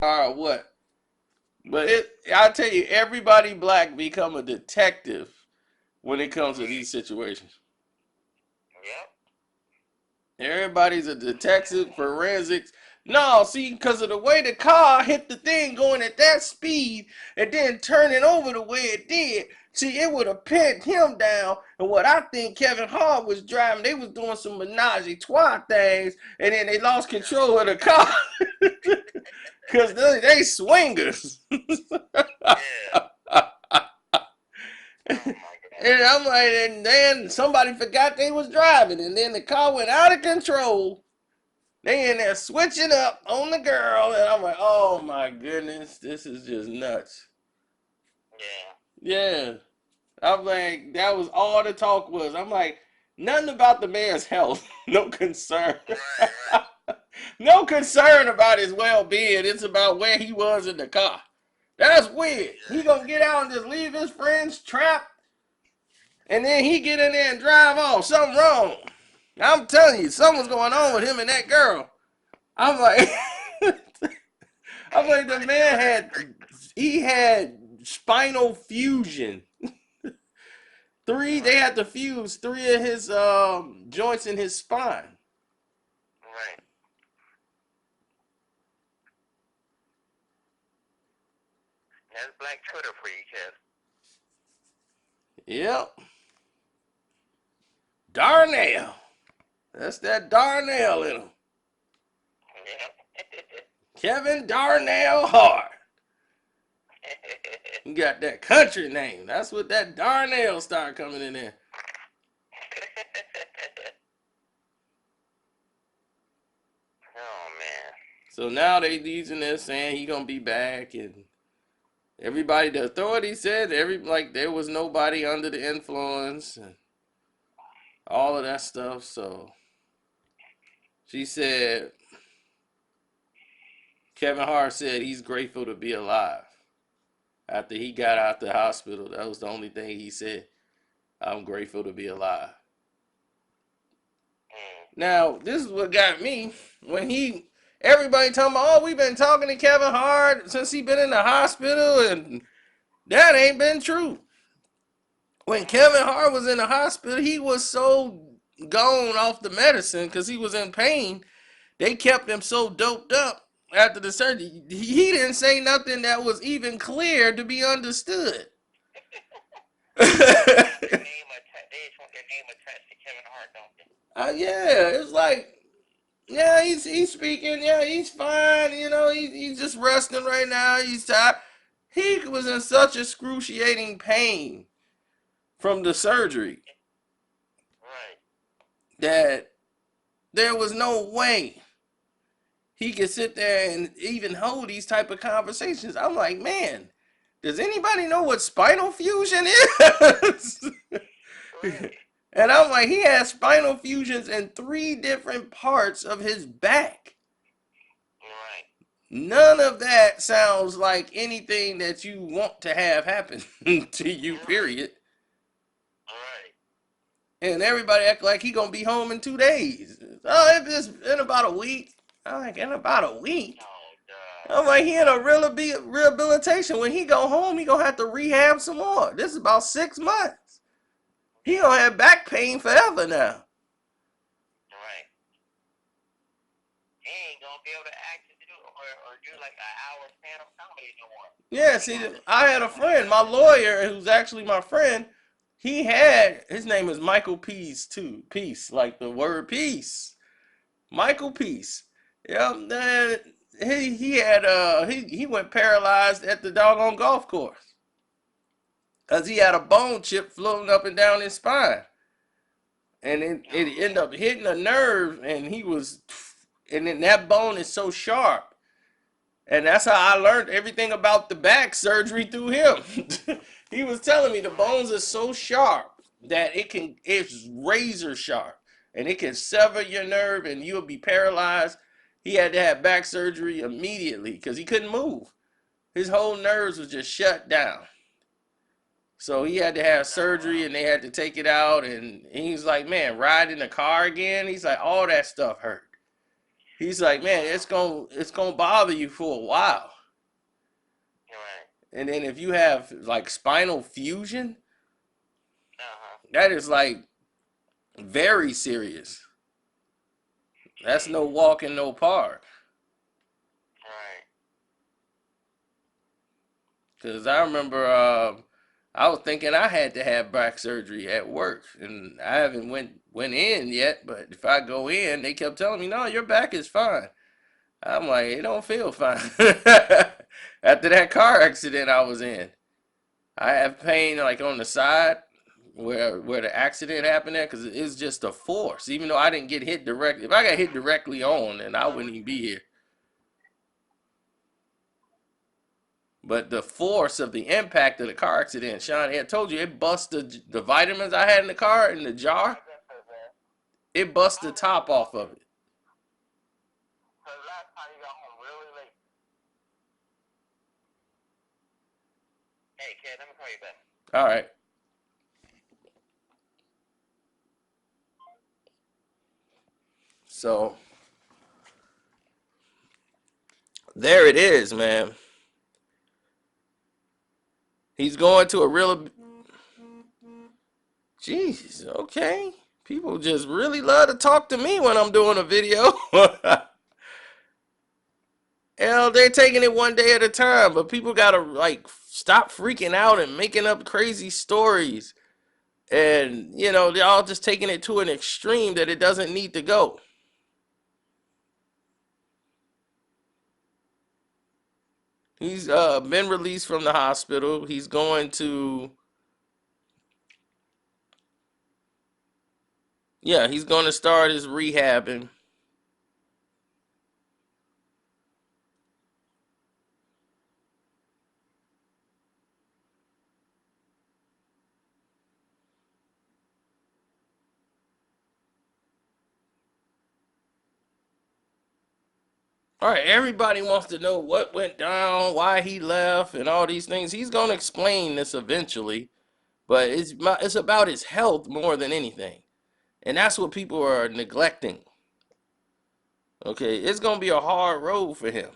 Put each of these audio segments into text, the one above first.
or what? But I tell you, everybody black become a detective when it comes to Right. these situations. Yep. Everybody's a detective, forensics. No, see, because of the way the car hit the thing going at that speed and then turning over the way it did, see, it would have pinned him down. And what I think Kevin Hart was driving, they was doing some menage a trois things, and then they lost Yeah. control of the car because they swingers. Yeah. Oh my And God. I'm like, and then somebody forgot they was driving, and then the car went out of control. They in there switching up on the girl, and I'm like, oh my goodness, this is just nuts. Yeah. Yeah, I'm like, that was all the talk was. I'm like, nothing about the man's health, no concern, Right. Right. no concern about his well being. It's about where he was in the car. That's weird. He gonna Exactly. get out and just leave his friends trapped, and then he get in there and drive off. Something wrong. I'm telling you, something's Oh going on with God. him and that girl. I'm like, I'm like the Everybody man feeling that. had he had spinal fusion. They Right. had to fuse three of his joints in his spine. Right. That's Black Twitter for you, Kev. Yep. Darnell. That's that Darnell in him. Yep. Kevin Darnell Hart. He got that country name. That's what that Darnell started coming in there. Oh man. So now they using this saying he gonna be back, and everybody, the authorities said like there was nobody under the influence and all of that stuff. So she said Kevin Hart said he's grateful to be alive after he got out the hospital. That was the only thing he said. I'm grateful to be alive. Mm. Now this is what got me when he everybody talking about, oh, we've been talking to Kevin Hart since he been in the hospital, and that ain't been true. When Kevin Hart was in the hospital, he was so gone off the medicine because he was in pain. They kept him so doped up after the surgery. He didn't say nothing that was even clear to be understood. They just want their name attached. They just want their name attached to Kevin Hart, don't they? Yeah, it's like, yeah, he's speaking. Yeah, he's fine. He's just resting right now. He's tired. He was in such excruciating pain from the surgery Right. that there was no way he could sit there and even hold these type of conversations. I'm like, man, does anybody know what spinal fusion is? Right. And I'm like, he has spinal fusions in three different parts of his back. Right. None of that sounds like anything that you want to have happen to you, Right. period. Right. And everybody act like he gonna be home in 2 days. Oh, if it's in about a week. I'm like, in about a week? Oh God. I'm like, he in a rehabilitation. When he go home, he gonna have to rehab some more. This is about 6 months. He Yeah. gonna have back pain forever now. Right. He ain't gonna be able to act to do or do like an hour stand up comedy no more. Yeah, He see, gonna have to sit I had a down like friend, that. my lawyer, who's actually my friend. His name is Michael Peace too. Peace, like the word peace. Michael Peace. Yeah, then he had he went paralyzed at the doggone golf course because he had a bone chip floating up and down his spine, and it Oh ended man. up hitting a nerve, and then that bone is so sharp. And that's how I learned everything about the back surgery through him. He was telling me the Right. bones are so sharp that it's razor sharp, and it can sever your nerve and you'll be paralyzed. He had to have back surgery immediately because he couldn't move. His whole nerves was just shut down. So he had to have Oh surgery wow. and they had to take it out. And he's like, man, riding the car again. He's like, all that stuff hurt. He's like, man, it's gonna bother you for a while. Right. And then if you have like spinal fusion, Uh-huh. that is like very serious. That's no Jeez. walk in no park. Right. Cause I remember I was thinking I had to have back surgery at work, and I haven't went in yet. But if I go in, they kept telling me, "No, your back is fine." I'm like, "It don't feel fine." After that car accident I was in, I have pain like on the side where the accident happened at, because it's just a force. Even though I didn't get hit directly, if I got hit directly on, then I wouldn't even be here. But the force of the impact of the car accident, Sean, I told you it bust the vitamins I had in the car in the jar. I guess so, man. It bust the top off of it. So last time you got home really late. Hey, kid, let me call you back. All right. So there it is, man. He's going to a real. Jeez, okay. People just really love to talk to me when I'm doing a video. Hell, they're taking it one day at a time, but people gotta like stop freaking out and making up crazy stories. And they're all just taking it to an extreme that it doesn't need to go. He's been released from the hospital. He's going to, yeah, he's going to start his rehabbing. All right, everybody wants to know what went down, why he left, and all these things. He's going to explain this eventually, but it's about his health more than anything, and that's what people are neglecting. Okay, it's going to be a hard road for him.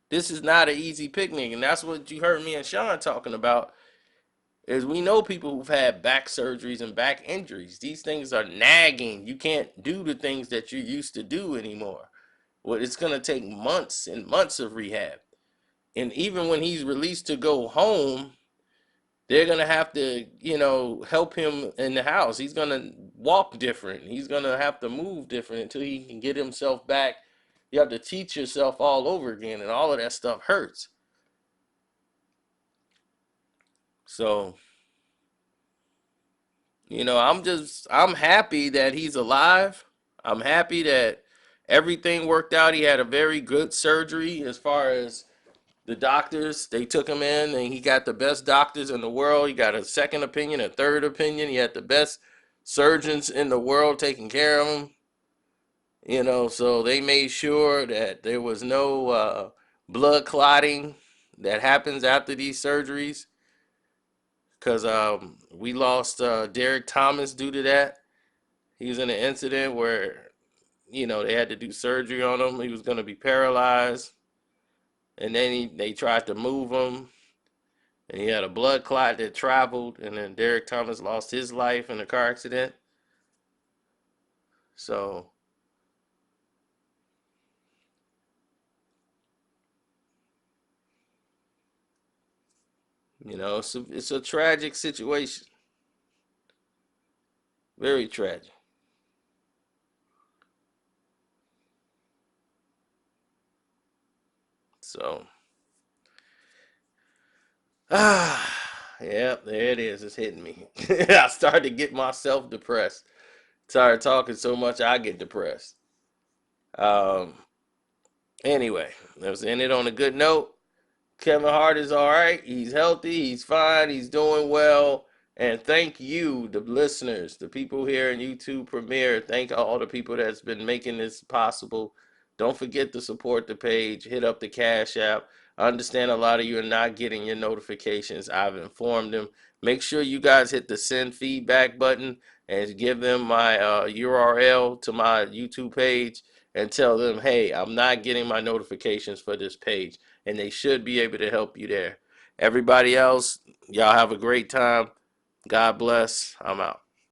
This is not an easy picnic, and that's what you heard me and Sean talking about. Is we know people who've had back surgeries and back injuries. These things are nagging. You can't do the things that you used to do anymore. Well, it's going to take months and months of rehab. And even when he's released to go home, they're going to have to, help him in the house. He's going to walk different. He's going to have to move different until he can get himself back. You have to teach yourself all over again, and all of that stuff hurts. So, I'm happy that he's alive. I'm happy that everything worked out. He had a very good surgery as far as the doctors. They took him in and he got the best doctors in the world. He got a second opinion, a third opinion. He had the best surgeons in the world taking care of him. So they made sure that there was no blood clotting that happens after these surgeries, because we lost Derek Thomas due to that. He was in an incident where, they had to do surgery on him. He was going to be paralyzed. And then they tried to move him. And he had a blood clot that traveled. And then Derek Thomas lost his life in a car accident. So, it's a tragic situation. Very tragic. So, yeah, there it is. It's hitting me. I started to get myself depressed. Tired talking so much, I get depressed. Um, anyway, let's end it on a good note. Kevin Hart is all right. He's healthy. He's fine. He's doing well. And thank you, the listeners, the people here in YouTube Premiere. Thank all the people that's been making this possible. Don't forget to support the page. Hit up the Cash App. I understand a lot of you are not getting your notifications. I've informed them. Make sure you guys hit the send feedback button and give them my URL to my YouTube page. and tell them, hey, I'm not getting my notifications for this page, and they should be able to help you there. Everybody else, y'all have a great time. God bless. I'm out.